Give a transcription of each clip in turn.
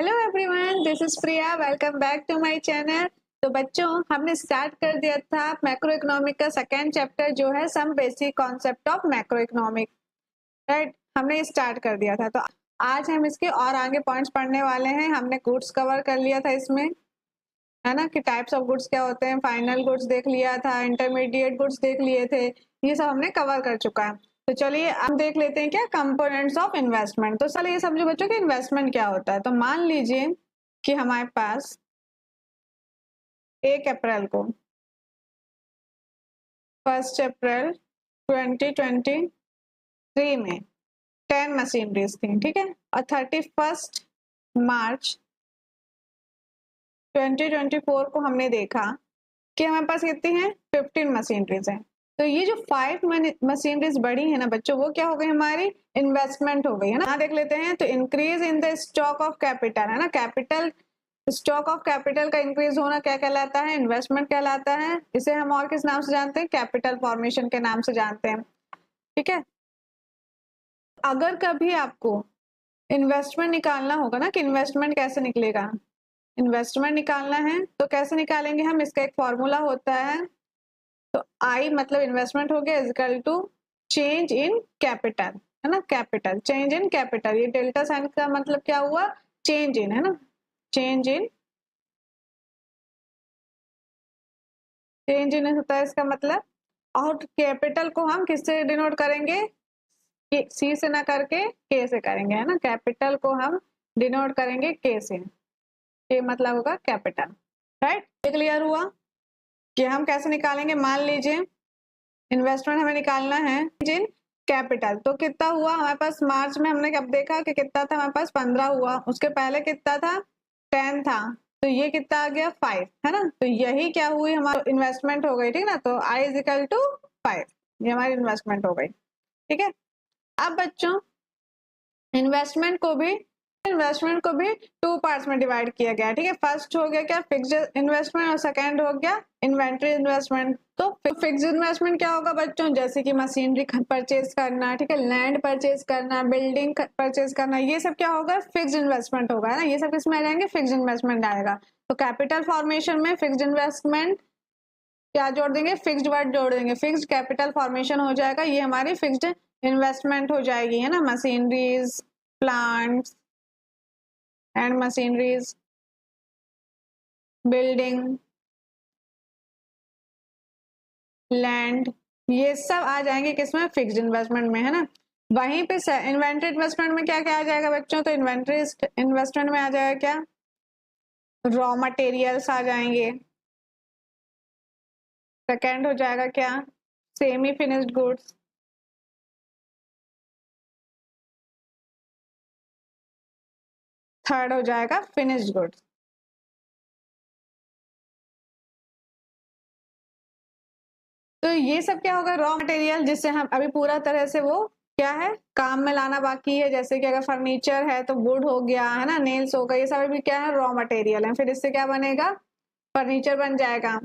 Hello everyone, this is Priya. Welcome back to my channel. तो बच्चों, हमने स्टार्ट कर दिया था मैक्रो इकोनॉमिक का सेकेंड चैप्टर जो है some basic concept of macro economic, right. हमने स्टार्ट कर दिया था। तो आज हम इसके और आगे पॉइंट्स पढ़ने वाले हैं। हमने गुड्स कवर कर लिया था इसमें, है ना, कि टाइप्स ऑफ गुड्स क्या होते हैं। फाइनल गुड्स देख लिया था, इंटरमीडिएट गुड्स देख लिए थे, ये सब हमने कवर कर चुका है। तो चलिए अब देख लेते हैं क्या कंपोनेंट्स ऑफ इन्वेस्टमेंट। तो चलिए समझो बच्चों कि इन्वेस्टमेंट क्या होता है। तो मान लीजिए कि हमारे पास 1 अप्रैल को 1 अप्रैल 2023 में 10 मशीनरीज थी, ठीक है। और 31 मार्च 2024 को हमने देखा कि हमारे पास कितनी है, 15 मशीनरीज हैं। तो ये जो 5 मशीनरीज बढ़ी है ना बच्चों, वो क्या हो गई, हमारी इन्वेस्टमेंट हो गई है ना। यहाँ देख लेते हैं। तो increase in the stock of capital, है ना, कैपिटल, स्टॉक ऑफ कैपिटल का इंक्रीज होना क्या कहलाता है, इन्वेस्टमेंट कहलाता है। इसे हम और किस नाम से जानते हैं, कैपिटल फॉर्मेशन के नाम से जानते हैं, ठीक है। अगर कभी आपको इन्वेस्टमेंट निकालना होगा ना कि इन्वेस्टमेंट कैसे निकलेगा, इन्वेस्टमेंट निकालना है तो कैसे निकालेंगे हम, इसका एक फॉर्मूला होता है। तो आई मतलब इन्वेस्टमेंट हो गया equal to change in capital, है ना, कैपिटल, चेंज इन कैपिटल। ये डेल्टा साइन का मतलब क्या हुआ, चेंज इन, है ना, चेंज इन, चेंज इन होता है इसका मतलब। और कैपिटल को हम किससे डिनोट करेंगे, सी से ना करके के से करेंगे, है ना। कैपिटल को हम डिनोट करेंगे के से, के मतलब होगा कैपिटल, राइट। क्लियर हुआ कि हम कैसे निकालेंगे। मान लीजिए इन्वेस्टमेंट हमें निकालना है जिन कैपिटल, तो कितना हुआ हमारे पास, मार्च में हमने कब देखा कि कितना था हमारे पास, 15 हुआ। उसके पहले कितना था, 10 था। तो ये कितना आ गया, 5, है ना। तो यही क्या हुई, हमारी इन्वेस्टमेंट हो गई, ठीक ना। तो आई इज इक्वल टू 5, ये हमारी इन्वेस्टमेंट हो गई, ठीक है। अब बच्चों इन्वेस्टमेंट को भी 2 पार्ट्स में डिवाइड किया गया, ठीक है। फर्स्ट हो गया क्या, फिक्स्ड इन्वेस्टमेंट, और सेकंड हो गया इन्वेंटरी इन्वेस्टमेंट। तो फिक्स्ड इन्वेस्टमेंट क्या होगा बच्चों, जैसे कि मशीनरी परचेज करना, ठीक है, लैंड परचेज करना, बिल्डिंग परचेज करना, ये सब क्या होगा, फिक्स्ड इन्वेस्टमेंट होगा, है ना। ये सब किसमें आ जाएंगे, फिक्स्ड इन्वेस्टमेंट आएगा। तो कैपिटल फॉर्मेशन में फिक्स्ड इन्वेस्टमेंट क्या जोड़ देंगे, फिक्स्ड वर्ड जोड़ देंगे, फिक्स्ड कैपिटल फॉर्मेशन हो जाएगा, ये हमारी फिक्स्ड इन्वेस्टमेंट हो जाएगी, है ना। Machineries, plants and machineries, building, land, ये सब आ जाएंगे किसमें, फिक्स्ड इन्वेस्टमेंट में, है ना। वहीं पे इन्वेंटरी इन्वेस्टमेंट में क्या क्या आ जाएगा बच्चों, तो इन्वेंटरी इन्वेस्टमेंट में आ जाएगा क्या, रॉ मटेरियल्स आ जाएंगे। सेकेंड हो जाएगा क्या, सेमी फिनिश्ड गुड्स। थर्ड हो जाएगा फिनिश्ड गुड्स। तो ये सब क्या होगा, रॉ मटेरियल, जिससे हम अभी पूरा तरह से वो क्या है, काम में लाना बाकी है। जैसे कि अगर फर्नीचर है तो वुड हो गया, है ना, नेल्स हो गए, ये सब भी क्या है, रॉ मटेरियल है। फिर इससे क्या बनेगा, फर्नीचर बन जाएगा।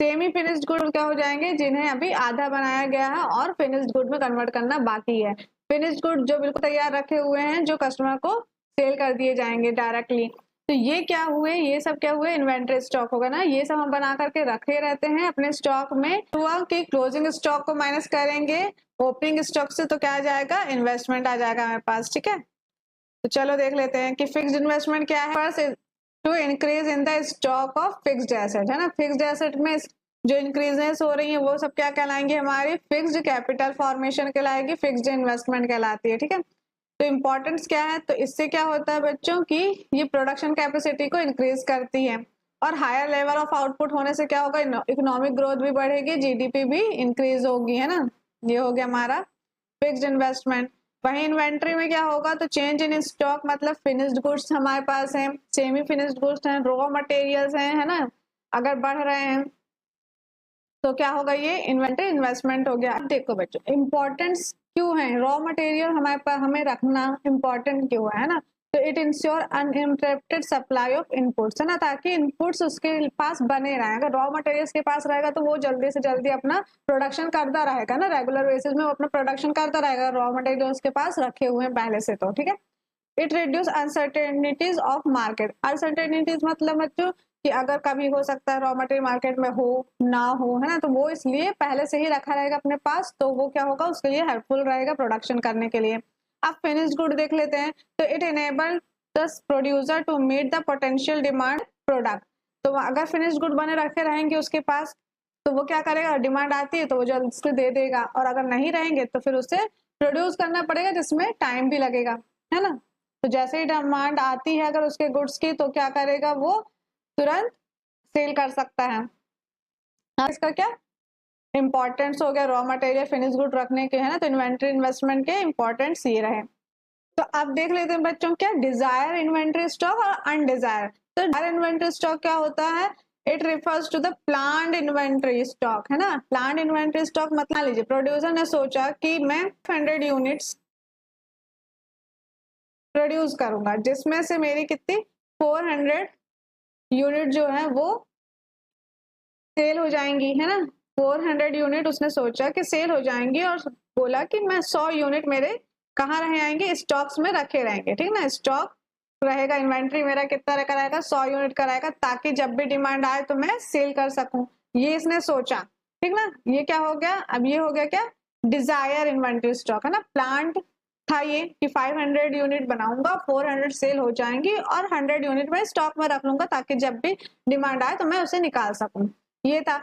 सेमी फिनिश्ड गुड क्या हो जाएंगे, जिन्हें अभी आधा बनाया गया है और फिनिश्ड गुड में कन्वर्ट करना बाकी है। फिनिश्ड गुड जो बिल्कुल तैयार रखे हुए हैं, जो कस्टमर को सेल कर दिए जाएंगे डायरेक्टली। तो ये क्या हुए, ये सब क्या हुए, इन्वेंटरी स्टॉक होगा ना। ये सब हम बना करके रखे रहते हैं अपने स्टॉक में। हुआ कि क्लोजिंग स्टॉक को माइनस करेंगे ओपनिंग स्टॉक से, तो क्या आ जाएगा, इन्वेस्टमेंट आ जाएगा हमारे पास, ठीक है। तो चलो देख लेते हैं कि फिक्स्ड इन्वेस्टमेंट क्या है। First, to increase in the stock of fixed asset, है ना। फिक्स्ड एसेट में जो इंक्रीजेस हो रही है वो सब क्या कहलाएंगे, हमारी फिक्स्ड कैपिटल फॉर्मेशन कहलाएगी, फिक्स्ड इन्वेस्टमेंट कहलाती है, ठीक है। तो इम्पोर्टेंस क्या है, तो इससे क्या होता है बच्चों की, ये प्रोडक्शन कैपेसिटी को इंक्रीज करती है, और हायर लेवल ऑफ आउटपुट होने से क्या होगा, इकोनॉमिक ग्रोथ भी बढ़ेगी, जीडीपी भी इंक्रीज होगी, है ना। ये हो गया हमारा फिक्स्ड इन्वेस्टमेंट। वही इन्वेंट्री में क्या होगा, तो चेंज इन स्टॉक मतलब फिनिश्ड गुड्स हमारे पास है, सेमी फिनिश्ड गुड्स हैं, रॉ मटेरियल्स हैं, है ना, अगर बढ़ रहे हैं तो क्या होगा, ये इन्वेंटरी इन्वेस्टमेंट हो गया। अब देखो बच्चों, इंपॉर्टेंस क्यों है रॉ मटेरियल हमारे पास, हमें रखना इंपॉर्टेंट क्यों है ना। तो it ensure uninterrupted supply of inputs, है ना, ताकि इनपुट्स उसके पास बने रहे। अगर रॉ मटेरियल्स के पास रहेगा तो वो जल्दी से जल्दी अपना प्रोडक्शन करता रहेगा ना, रेगुलर बेसिस में वो अपना प्रोडक्शन करता रहेगा, रॉ मटेरियल उसके पास रखे हुए हैं पहले से, तो ठीक है। It reduce uncertainties of market. Uncertainties मतलब बच्चों कि अगर कभी हो सकता है रॉ मटेरियल मार्केट में हो ना हो, है ना, तो वो इसलिए पहले से ही रखा रहेगा अपने पास, तो वो क्या होगा उसके लिए हेल्पफुल रहेगा प्रोडक्शन करने के लिए। अब फिनिश्ड गुड देख लेते हैं, तो it enable the producer to meet the potential demand product. तो अगर फिनिश्ड गुड बने रखे रहेंगे उसके पास, तो वो क्या करेगा, डिमांड आती है तो वो जल्द से दे देगा, और अगर नहीं रहेंगे तो फिर उसे प्रोड्यूस करना पड़ेगा जिसमें टाइम भी लगेगा, है ना। तो जैसे ही डिमांड आती है अगर उसके गुड्स की, तो क्या करेगा, वो तुरंत सेल कर सकता है। इसका क्या इंपॉर्टेंस हो गया रॉ मटेरियल फिनिश गुड रखने के, है ना, तो इन्वेंट्री इन्वेस्टमेंट के इंपॉर्टेंस ये रहे। तो अब देख लेते हैं बच्चों क्या डिजायर इन्वेंट्री स्टॉक और अनडिजायर। तो डिजायर इन्वेंट्री स्टॉक क्या होता है, it refers to the planned inventory stock, है ना। प्लान्ड इन्वेंट्री स्टॉक मतलब लीजिए प्रोड्यूसर ने सोचा कि मैं 100 यूनिट्स प्रोड्यूस करूंगा, जिसमें से मेरी कितनी 400 यूनिट जो है वो सेल हो जाएंगी, है ना। 400 यूनिट उसने सोचा कि सेल हो जाएंगी, और बोला कि मैं 100 यूनिट मेरे कहाँ रहे आएंगे, स्टॉक्स में रखे रहेंगे, ठीक ना। स्टॉक रहेगा, इन्वेंट्री मेरा कितना रहेगा 100 यूनिट का रहेगा, ताकि जब भी डिमांड आए तो मैं सेल कर सकूं, ये इसने सोचा, ठीक ना। ये क्या हो गया, अब ये हो गया क्या डिजायर इन्वेंट्री स्टॉक, है ना। प्लांट था ये कि 500 यूनिट बनाऊंगा, 400 सेल हो जाएंगी और 100 यूनिट में स्टॉक में रख लूंगा, ताकि जब भी डिमांड आए तो मैं उसे निकाल सकूं, ये था।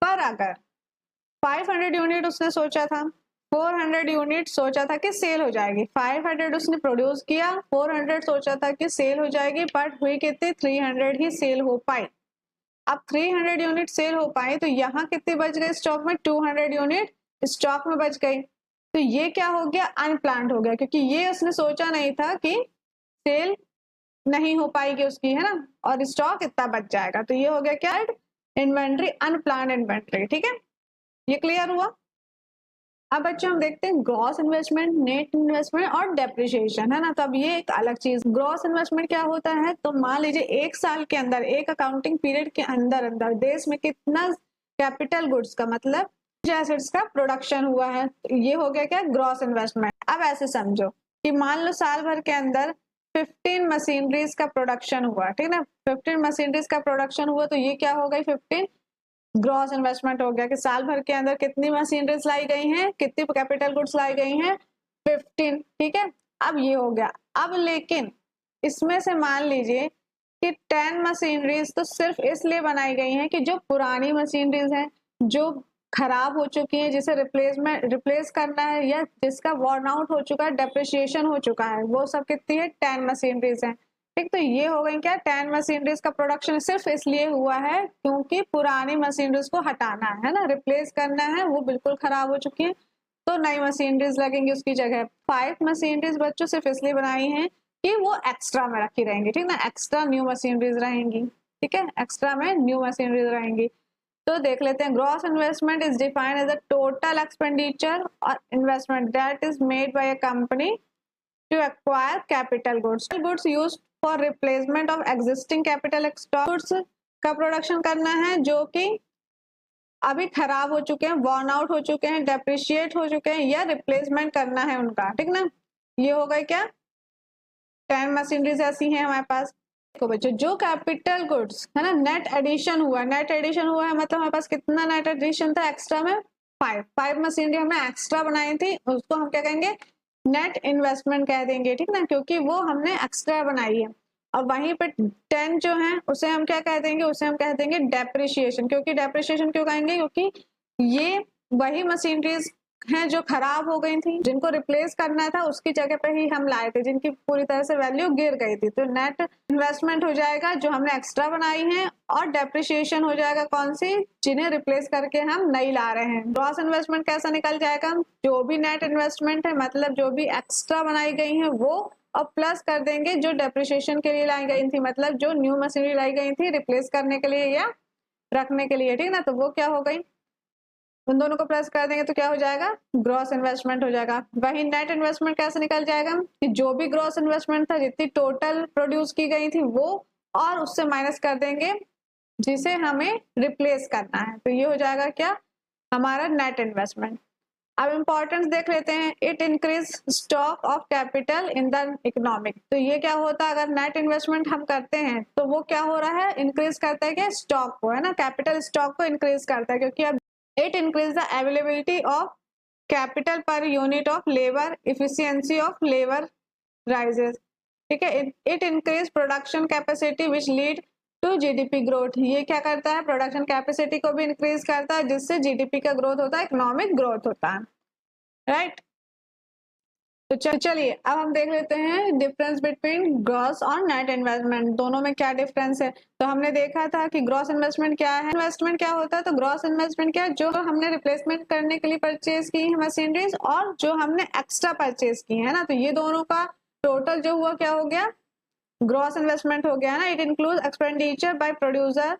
पर अगर 500 यूनिट उसने सोचा था, 400 यूनिट सोचा था कि सेल हो जाएगी, 500 उसने प्रोड्यूस किया, 400 सोचा था कि सेल हो जाएगी, बट हुई कितनी 300 ही सेल हो पाई। अब 300 यूनिट सेल हो पाई, तो यहाँ कितनी बच गई स्टॉक में, 200 यूनिट स्टॉक में बच गई। तो ये क्या हो गया, अनप्लान्ड हो गया, क्योंकि ये उसने सोचा नहीं था कि सेल नहीं हो पाएगी उसकी, है ना, और स्टॉक इतना बच जाएगा। तो ये हो गया क्या, इन्वेंट्री अनप्लान्ड इन्वेंट्री, ठीक है, ये क्लियर हुआ। अब बच्चों हम देखते हैं ग्रॉस इन्वेस्टमेंट, नेट इन्वेस्टमेंट और डेप्रिसिएशन, है ना। तो अब ये एक अलग चीज, ग्रॉस इन्वेस्टमेंट क्या होता है, तो मान लीजिए एक साल के अंदर, एक अकाउंटिंग पीरियड के अंदर अंदर देश में कितना कैपिटल गुड्स का मतलब एसेट्स का प्रोडक्शन हुआ है, तो ये हो गया क्या ग्रॉस इन्वेस्टमेंट। अब ऐसे समझो कि मान लो साल भर के अंदर 15 मशीनरीज का प्रोडक्शन हुआ, ठीक है ना, 15 मशीनरीज का प्रोडक्शन हुआ, तो ये क्या हो गई 15 ग्रॉस इन्वेस्टमेंट हो गया कि साल भर के अंदर कितनी मशीनरीज लाई गई हैं, कितनी कैपिटल गुड्स लाई गई हैं 15, ठीक है। अब ये हो गया। अब लेकिन इसमें से मान लीजिए कि 10 मशीनरीज तो सिर्फ इसलिए बनाई गई हैं कि जो पुरानी मशीनरीज हैं, जो खराब हो चुकी है, जिसे रिप्लेस करना है, या जिसका वॉर्न आउट हो चुका है, डेप्रिसिएशन हो चुका है, वो सब कितनी है 10 मशीनरीज हैं, ठीक। तो ये हो गई क्या 10 मशीनरीज का प्रोडक्शन सिर्फ इसलिए हुआ है क्योंकि पुरानी मशीनरीज को हटाना है ना, रिप्लेस करना है, वो बिल्कुल खराब हो चुकी है, तो नई मशीनरीज लगेंगी उसकी जगह। 5 मशीनरीज बच्चों सिर्फ इसलिए बनाई हैं कि वो एक्स्ट्रा में रखी रहेंगी, ठीक ना, एक्स्ट्रा न्यू मशीनरीज रहेंगी, ठीक है, एक्स्ट्रा में न्यू मशीनरीज रहेंगी। तो देख लेते हैं, gross investment is defined as the total expenditure और investment that is made by a company to acquire capital goods used for replacement of existing capital stock goods का प्रोडक्शन करना है जो कि अभी खराब हो चुके हैं, वॉर्न आउट हो चुके हैं, डेप्रिशिएट हो चुके हैं, या रिप्लेसमेंट करना है उनका, ठीक ना। ये हो गए क्या 10 मशीनरीज ऐसी हैं हमारे पास। देखो बच्चों, जो कैपिटल गुड्स है ना, नेट एडिशन हुआ, नेट एडिशन हुआ है मतलब हमारे पास कितना नेट एडिशन था एक्स्ट्रा में 5 मशीनरी हमने एक्स्ट्रा बनाई थी, उसको हम क्या कहेंगे नेट इन्वेस्टमेंट कह देंगे, ठीक ना, क्योंकि वो हमने एक्स्ट्रा बनाई है। और वहीं पे 10 जो है उसे हम क्या कह देंगे, उसे हम कह देंगे डेप्रिसिएशन। क्योंकि डेप्रिसिएशन क्यों कहेंगे, क्योंकि ये वही मशीनरीज हैं जो खराब हो गई थी, जिनको रिप्लेस करना था उसकी जगह पे ही हम लाए थे, जिनकी पूरी तरह से वैल्यू गिर गई थी। तो नेट इन्वेस्टमेंट हो जाएगा जो हमने एक्स्ट्रा बनाई है, और डेप्रिसिएशन हो जाएगा कौन सी, जिन्हें रिप्लेस करके हम नई ला रहे हैं। ग्रॉस इन्वेस्टमेंट कैसा निकल जाएगा, जो भी नेट इन्वेस्टमेंट है मतलब जो भी एक्स्ट्रा बनाई गई है वो, और प्लस कर देंगे जो डेप्रिसिएशन के लिए लाई गई थी, मतलब जो न्यू मशीनरी लाई गई थी रिप्लेस करने के लिए या रखने के लिए, ठीक ना। तो वो क्या हो गई, उन दोनों को प्लस कर देंगे तो क्या हो जाएगा ग्रॉस इन्वेस्टमेंट हो जाएगा। वही नेट इन्वेस्टमेंट कैसे निकल जाएगा कि जो भी ग्रॉस इन्वेस्टमेंट था, जितनी टोटल प्रोड्यूस की गई थी वो, और उससे माइनस कर देंगे जिसे हमें रिप्लेस करना है, तो ये हो जाएगा क्या हमारा नेट इन्वेस्टमेंट। अब इम्पोर्टेंस देख लेते हैं। It increase stock of capital in the economic. तो ये क्या होता है, अगर नेट इन्वेस्टमेंट हम करते हैं तो वो क्या हो रहा है, इंक्रीज करता है क्या, स्टॉक को, है ना, कैपिटल स्टॉक को इंक्रीज करता है, क्योंकि अब it increase the availability of capital per unit of labour, efficiency of labour rises, ठीक है। It increase production capacity which lead to GDP growth. ये क्या करता है, प्रोडक्शन कैपेसिटी को भी इंक्रीज करता है, जिससे जीडीपी का ग्रोथ होता है, इकोनॉमिक ग्रोथ होता है, राइट। तो चलिए अब हम देख लेते हैं डिफरेंस बिटवीन ग्रॉस और नेट इन्वेस्टमेंट, दोनों में क्या डिफरेंस है। तो हमने देखा था कि ग्रॉस इन्वेस्टमेंट क्या है, इन्वेस्टमेंट क्या होता है। तो ग्रॉस इन्वेस्टमेंट क्या है, जो हमने रिप्लेसमेंट करने के लिए परचेज की है मशीनरीज और जो हमने एक्स्ट्रा परचेज की है ना, तो ये दोनों का टोटल जो हुआ क्या हो गया, ग्रॉस इन्वेस्टमेंट हो गया ना। It include expenditure by producer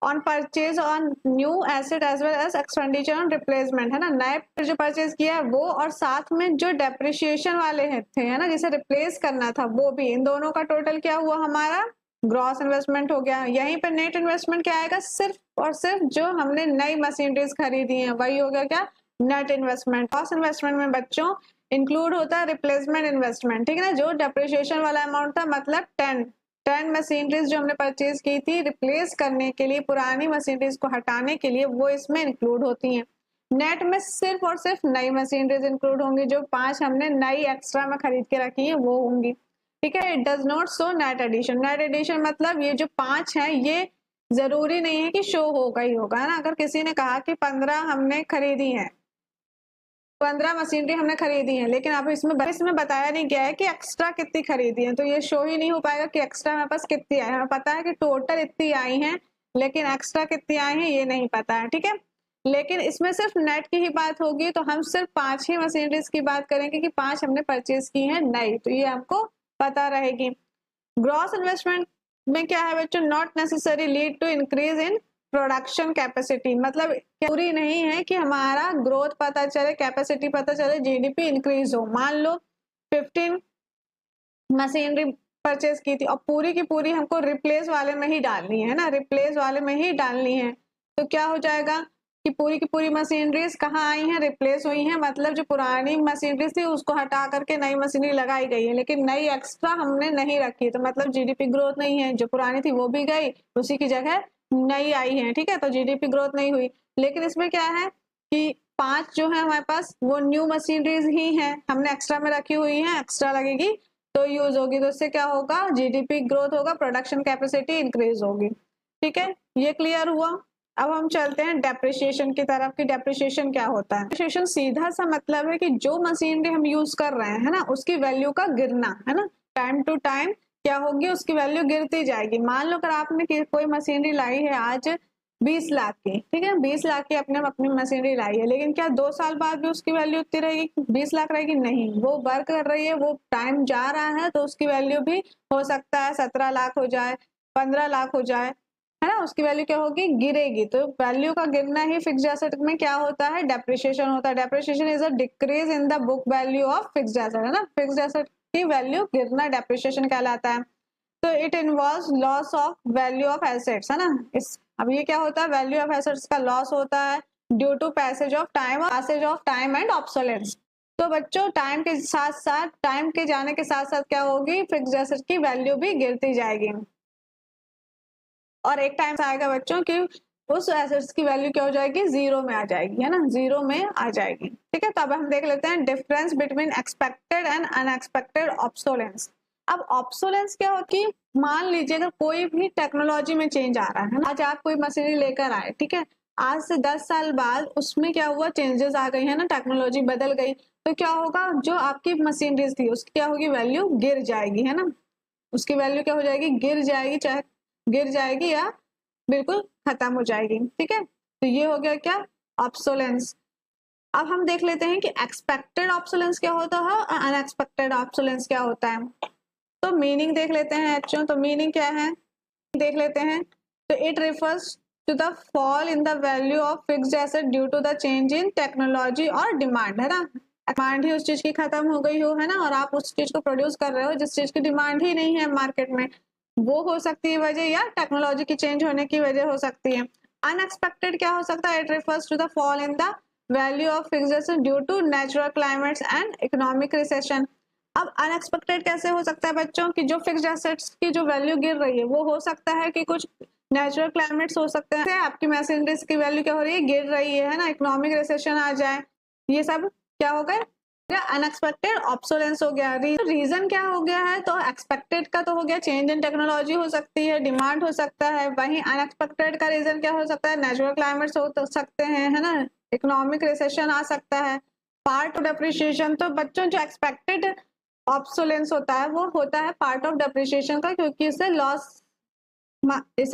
on purchase on new asset as well as expenditure on replacement, है ना, नए जो परचेज किया है वो, और साथ में जो डेप्रिसिएशन वाले थे, है ना, जिसे रिप्लेस करना था वो भी, इन दोनों का टोटल क्या हुआ हमारा, ग्रॉस इन्वेस्टमेंट हो गया। यहीं पर नेट इन्वेस्टमेंट क्या आएगा, सिर्फ और सिर्फ जो हमने नई मशीनरीज खरीदी है वही हो गया क्या, नेट इन्वेस्टमेंट। ग्रॉस इन्वेस्टमेंट में बच्चों इंक्लूड होता है रिप्लेसमेंट इन्वेस्टमेंट, ठीक है ना, जो डेप्रिसिएशन वाला अमाउंट था, मतलब 10 मशीनरीज जो हमने परचेज की थी रिप्लेस करने के लिए, पुरानी मशीनरीज को हटाने के लिए, वो इसमें इंक्लूड होती हैं। नेट में सिर्फ और सिर्फ नई मशीनरीज इंक्लूड होंगी, जो 5 हमने नई एक्स्ट्रा में खरीद के रखी है वो होंगी, ठीक है। It does not show net addition. Net addition मतलब ये जो 5 है ये जरूरी नहीं है कि शो होगा ही होगा, है ना। अगर किसी ने कहा कि 15 हमने खरीदी है, 15 मशीनरी हमने खरीदी है, लेकिन अब इसमें बताया नहीं गया है कि एक्स्ट्रा कितनी खरीदी है, तो ये शो ही नहीं हो पाएगा कि एक्स्ट्रा हमारे पास कितनी आई है। हमें पता है कि टोटल इतनी आई है, लेकिन एक्स्ट्रा कितनी आई है ये नहीं पता है, ठीक है। लेकिन इसमें सिर्फ नेट की ही बात होगी, तो हम सिर्फ 5 ही मशीनरीज की बात करेंगे कि 5 हमने परचेज की है नई, तो ये हमको पता रहेगी। ग्रॉस इन्वेस्टमेंट में क्या है बच्चों, not necessary lead to increase in production capacity, मतलब जरूरी नहीं है कि हमारा ग्रोथ पता चले, कैपेसिटी पता चले, जीडीपी इंक्रीज हो। मान लो 15 मशीनरी परचेज की थी और पूरी की पूरी हमको रिप्लेस वाले में ही डालनी है ना, रिप्लेस वाले में ही डालनी है, तो क्या हो जाएगा कि पूरी की पूरी मशीनरीज कहाँ आई हैं, रिप्लेस हुई हैं, मतलब जो पुरानी मशीनरीज थी उसको हटा करके नई मशीनरी लगाई गई है, लेकिन नई एक्स्ट्रा हमने नहीं रखी, तो मतलब जीडीपी ग्रोथ नहीं है, जो पुरानी थी वो भी गई, उसी की जगह नई आई है, ठीक है, तो जीडीपी ग्रोथ नहीं हुई। लेकिन इसमें क्या है कि 5 जो है हमारे पास वो न्यू मशीनरीज ही हैं, हमने एक्स्ट्रा में रखी हुई है, एक्स्ट्रा लगेगी तो यूज होगी, तो इससे क्या होगा, जीडीपी ग्रोथ होगा, प्रोडक्शन कैपेसिटी इंक्रीज होगी, ठीक है। ये क्लियर हुआ। अब हम चलते हैं डेप्रिसिएशन की तरफ कि डेप्रिसिएशन क्या होता है। डेप्रिसिएशन सीधा सा मतलब है कि जो मशीनरी हम यूज कर रहे हैं, है ना, उसकी वैल्यू का गिरना, है ना, टाइम टू टाइम क्या होगी, उसकी वैल्यू गिरती जाएगी। मान लो अगर आपने कोई मशीनरी लाई है आज 20 लाख की, ठीक है, 20 लाख की अपनी मशीनरी लाई है, लेकिन क्या 2 साल बाद भी उसकी वैल्यू उतनी रहेगी, 20 लाख रहेगी, नहीं, वो वर्क कर रही है, वो टाइम जा रहा है, तो उसकी वैल्यू भी हो सकता है 17 लाख हो जाए, 15 लाख हो जाए, है ना, उसकी वैल्यू क्या होगी, गिरेगी। तो वैल्यू का गिरना ही फिक्स्ड एसेट में क्या होता है, डेप्रिसिएशन होता है। Depreciation is a decrease in the book value of fixed asset, है ना, फिक्स्ड एसेट की वैल्यू गिरना डेप्रिसिएशन कहलाता है। तो it involves loss of value of assets, है ना। अब ये क्या होता है, वैल्यू ऑफ एसेट्स का लॉस होता है due to passage of time and obsolescence. तो बच्चों टाइम के साथ साथ, टाइम के जाने के साथ साथ क्या होगी, फिक्स्ड एसेट की वैल्यू भी गिरती जाएगी, और एक टाइम आएगा बच्चों कि उस एसेट्स की वैल्यू क्या हो जाएगी, जीरो में आ जाएगी, है ना, जीरो में आ जाएगी, ठीक है। तो अब हम देख लेते हैं difference between expected and unexpected obsolescence. अब ऑब्सोलेंस क्या होती है, मान लीजिए अगर कोई भी टेक्नोलॉजी में चेंज आ रहा है ना, आज आप कोई मशीनरी लेकर आए, ठीक है, आज से 10 साल बाद उसमें क्या हुआ, चेंजेस आ गई है ना, टेक्नोलॉजी बदल गई, तो क्या होगा, जो आपकी मशीनरीज थी उसकी क्या होगी, वैल्यू गिर जाएगी, है ना, उसकी वैल्यू क्या हो जाएगी, गिर जाएगी, चाहे गिर जाएगी या बिल्कुल खत्म हो जाएगी, ठीक है। तो ये हो गया क्या, ऑब्सोलेंस। अब हम देख लेते हैं कि एक्सपेक्टेड ऑब्सोलेंस क्या होता है और अनएक्सपेक्टेड ऑब्सोलेंस क्या होता है। तो मीनिंग देख लेते हैं बच्चों, तो मीनिंग क्या है देख लेते हैं। तो it refers to the fall in the value of fixed asset due to the change in technology और डिमांड, है ना, डिमांड ही उस चीज की खत्म हो गई हो, है ना, और आप उस चीज को प्रोड्यूस कर रहे हो जिस चीज की डिमांड ही नहीं है मार्केट में, वो हो सकती है वजह, या टेक्नोलॉजी की चेंज होने की वजह हो सकती है। अनएक्सपेक्टेड क्या हो सकता है, it refers to the fall in the value of fixed asset due to natural climates and economic recession. अब अनएक्सपेक्टेड कैसे हो सकता है बच्चों की जो फिक्स्ड एसेट्स की जो वैल्यू गिर रही है वो हो सकता है कि कुछ नेचुरल क्लाइमेट्स हो सकते हैं, आपकी मशीनरीज की वैल्यू क्या हो रही है, गिर रही है ना, इकोनॉमिक रिसेशन आ जाए, ये सब क्या हो गया, अनएक्सपेक्टेड ऑब्सोलेंस हो गया। रीजन क्या हो गया है, तो एक्सपेक्टेड का तो हो गया चेंज इन टेक्नोलॉजी हो सकती है, डिमांड हो सकता है, वहीं अनएक्सपेक्टेड का रीजन क्या हो सकता है, नेचुरल क्लाइमेट्स हो तो सकते हैं, है ना, इकोनॉमिक रिसेशन आ सकता है, पार्ट ऑफ डेप्रिसिएशन। तो बच्चों जो एक्सपेक्टेड ऑब्सोलेंस होता है वो होता है पार्ट ऑफ डेप्रिसिएशन का, क्योंकि इसे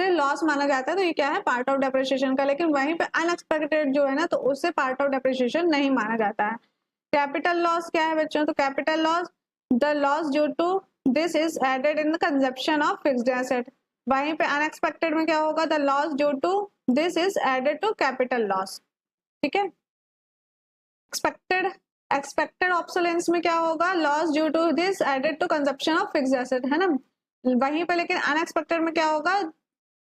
लॉस माना जाता है, तो ये क्या है, पार्ट ऑफ डेप्रिसिएशन का। लेकिन वहीं पे अनएक्सपेक्टेड जो है ना, तो उसे पार्ट ऑफ डेप्रिसिएशन नहीं माना जाता है। कैपिटल लॉस क्या है बच्चों, तो capital loss the loss due to this is added in the consumption of fixed asset. वहीं पे अनएक्सपेक्टेड में क्या होगा, the loss due to this is added to capital loss. ठीक है, एक्सपेक्टेड ऑब्सोलेंस में क्या होगा, loss due to this added to consumption of fixed asset, है ना। वहीं पे लेकिन अनएक्सपेक्टेड में क्या होगा,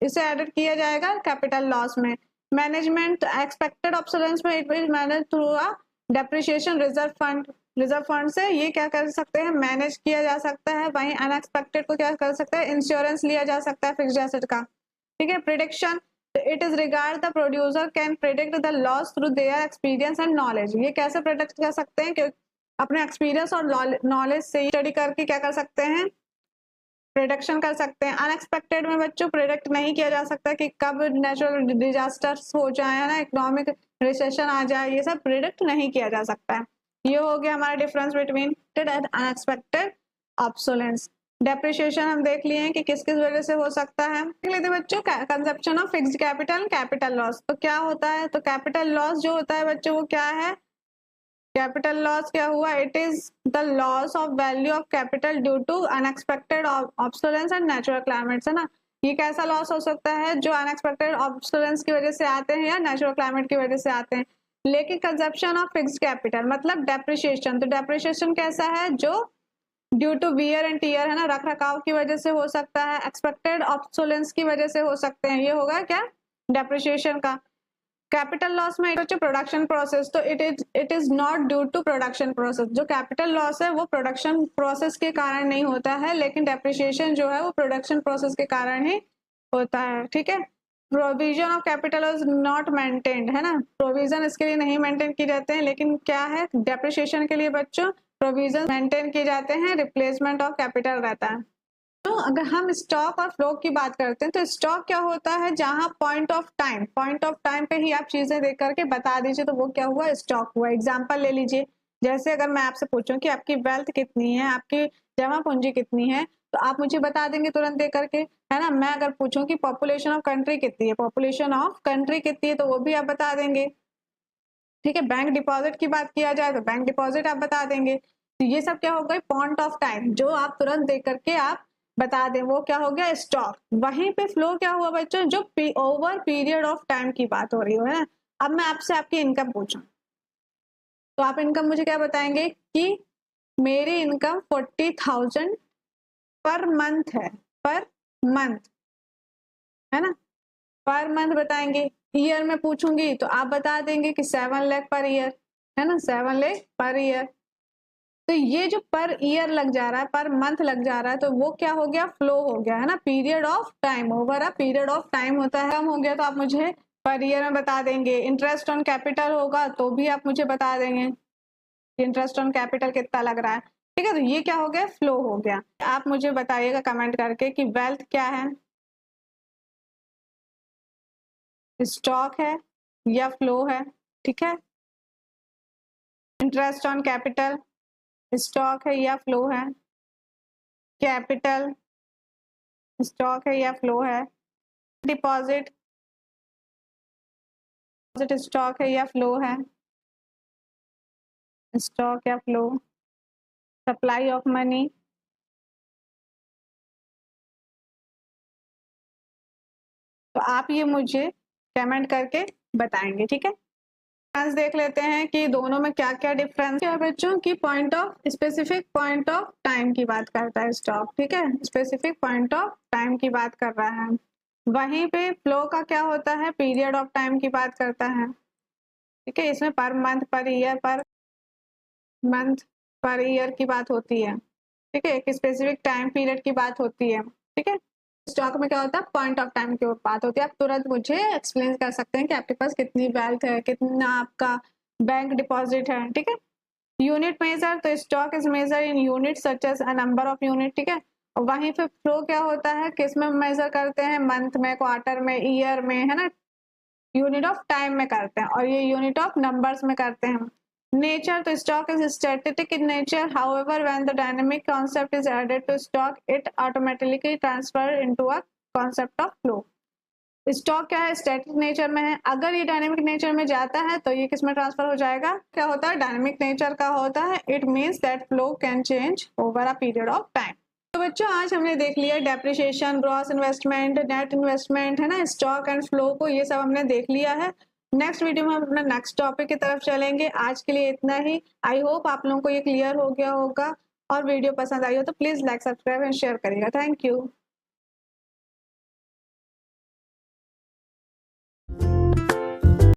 इसे एडेड किया जाएगा कैपिटल लॉस में। मैनेजमेंट एक्सपेक्टेड ऑब्सोलेंस में it will manage through a depreciation reserve fund, reserve fund से ये क्या कर सकते हैं, मैनेज किया जा सकता है। वहीं अनएक्सपेक्टेड को क्या कर सकते हैं, इंश्योरेंस लिया जा सकता है फिक्स्ड एसेट का। ठीक है, prediction it is regard the producer can predict the loss through their experience and knowledge. ये कैसे प्रिडिक्ट कर सकते हैं, क्योंकि अपने एक्सपीरियंस और नॉलेज से स्टडी करके क्या कर सकते हैं, प्रिडिक्शन कर सकते हैं। अनएक्सपेक्टेड में बच्चों प्रिडिक्ट नहीं किया जा सकता कि कब नेचुरल डिजास्टर्स हो जाए ना, इकोनॉमिक रिसेशन आ जाए, ये सब प्रिडिक्ट नहीं किया जा सकता है। ये हो गया हमारा difference between and unexpected obsolescence. Depreciation हम देख लिए हैं कि किस किस वजह से हो सकता है। देख लेते बच्चों consumption of fixed capital, capital loss. तो क्या होता है, तो कैपिटल लॉस जो होता है बच्चों वो क्या है, कैपिटल लॉस क्या हुआ, it is the loss of value of capital due to unexpected obsolescence and natural climates, है ना। ये कैसा लॉस हो सकता है, जो अनएक्सपेक्टेड ऑब्सोलेंस की वजह से आते हैं या नेचुरल क्लाइमेट की वजह से आते हैं। लेकिन कंजप्शन ऑफ फिक्स्ड कैपिटल मतलब डेप्रिसिएशन, तो डेप्रिसिएशन कैसा है, जो due to wear and tear, है ना, रख रखाव की वजह से हो सकता है, एक्सपेक्टेड ऑब्सोलेंस की वजह से हो सकते हैं, ये होगा क्या, डेप्रिसिएशन का। कैपिटल लॉस में बच्चों प्रोडक्शन प्रोसेस, तो it is not due to production process. जो कैपिटल लॉस है वो प्रोडक्शन प्रोसेस के कारण नहीं होता है, लेकिन डेप्रिसिएशन जो है वो प्रोडक्शन प्रोसेस के कारण ही होता है। ठीक है, provision of capital is not maintained, है ना, प्रोविजन इसके लिए नहीं मेंटेन किए जाते हैं, लेकिन क्या है, डेप्रिसिएशन के लिए बच्चों प्रोविजन मेंटेन किए जाते हैं, रिप्लेसमेंट ऑफ कैपिटल रहता है। तो अगर हम स्टॉक और फ्लो की बात करते हैं, तो स्टॉक क्या होता है, जहां पॉइंट ऑफ टाइम पे ही आप चीजें देख करके बता दीजिए तो वो क्या हुआ, स्टॉक हुआ। एग्जांपल ले लीजिए, जैसे अगर मैं आपसे पूछूं कि आपकी वेल्थ कितनी है, आपकी जमा पूंजी कितनी है, तो आप मुझे बता देंगे तुरंत दे करके, है ना। मैं अगर पूछूं कि पॉपुलेशन ऑफ कंट्री कितनी है, पॉपुलेशन ऑफ कंट्री कितनी है, तो वो भी आप बता देंगे। ठीक है, बैंक डिपॉजिट की बात किया जाए तो बैंक डिपॉजिट आप बता देंगे। तो ये सब क्या हो गई, पॉइंट ऑफ टाइम, जो आप तुरंत देख करके आप बता दें, वो क्या हो गया, स्टॉक। वहीं पे फ्लो क्या हुआ बच्चों, जो ओवर पीरियड ऑफ टाइम की बात हो रही है। अब मैं आपसे आपकी इनकम पूछूं, तो आप इनकम मुझे क्या बताएंगे कि मेरी इनकम 40,000 पर मंथ है, पर मंथ, है ना, पर मंथ बताएंगे। ईयर में पूछूंगी तो आप बता देंगे कि 7 लाख पर ईयर, है ना, 7 लाख पर ईयर। तो ये जो पर ईयर लग जा रहा है, पर मंथ लग जा रहा है, तो वो क्या हो गया, फ्लो हो गया, है ना, period of time, over a period of time होता है। कम हो गया तो आप मुझे पर ईयर में बता देंगे। इंटरेस्ट ऑन कैपिटल होगा तो भी आप मुझे बता देंगे इंटरेस्ट ऑन कैपिटल कितना लग रहा है। ठीक है, तो ये क्या हो गया, फ्लो हो गया। आप मुझे बताइएगा कमेंट करके कि वेल्थ क्या है, स्टॉक है या फ्लो है। ठीक है, इंटरेस्ट ऑन कैपिटल स्टॉक है या फ्लो है, कैपिटल स्टॉक है या फ्लो है, डिपॉजिट स्टॉक है या फ्लो है, स्टॉक या फ्लो, सप्लाई ऑफ मनी, तो आप ये मुझे कमेंट करके बताएंगे। ठीक है, देख लेते हैं कि दोनों में क्या क्या डिफरेंस है बच्चों की। Point of specific point of time की बात करता है स्टॉक, ठीक है, स्पेसिफिक पॉइंट ऑफ टाइम की बात कर रहा है। वहीं पे फ्लो का क्या होता है, पीरियड ऑफ टाइम की बात करता है। ठीक है, इसमें per month, per year, per month, per year की बात होती है। ठीक है, एक स्पेसिफिक टाइम पीरियड की बात होती है। ठीक है, स्टॉक में क्या होता है, पॉइंट ऑफ टाइम की बात होती है। आप तुरंत मुझे एक्सप्लेन कर सकते हैं कि आपके पास कितनी वेल्थ है, कितना आपका बैंक डिपॉजिट है। ठीक है, यूनिट मेजर, तो stock is measure in unit such as a number of unit. ठीक है, और वहीं पे फ्लो क्या होता है, किस में मेजर करते हैं, मंथ में, क्वार्टर में, ईयर में, है ना, यूनिट ऑफ टाइम में करते हैं, और ये यूनिट ऑफ नंबर्स में करते हैं। नेचर, तो stock is static in nature, however when the dynamic concept is added to stock it automatically transfer into a concept of flow. Stock क्या है, स्टैटिक नेचर में है, अगर ये डायनेमिक नेचर में जाता है तो ये किस में ट्रांसफर हो जाएगा, क्या होता है, डायनेमिक नेचर का होता है। It means that flow can change over a period of time. तो बच्चों आज हमने देख लिया depreciation, gross investment, net investment, है ना, स्टॉक एंड फ्लो को, ये सब हमने देख लिया है। नेक्स्ट वीडियो में हम अपना नेक्स्ट टॉपिक की तरफ चलेंगे। आज के लिए इतना ही। आई होप आप लोगों को ये क्लियर हो गया होगा, और वीडियो पसंद आई हो तो please like, subscribe and share करिएगा। Thank you.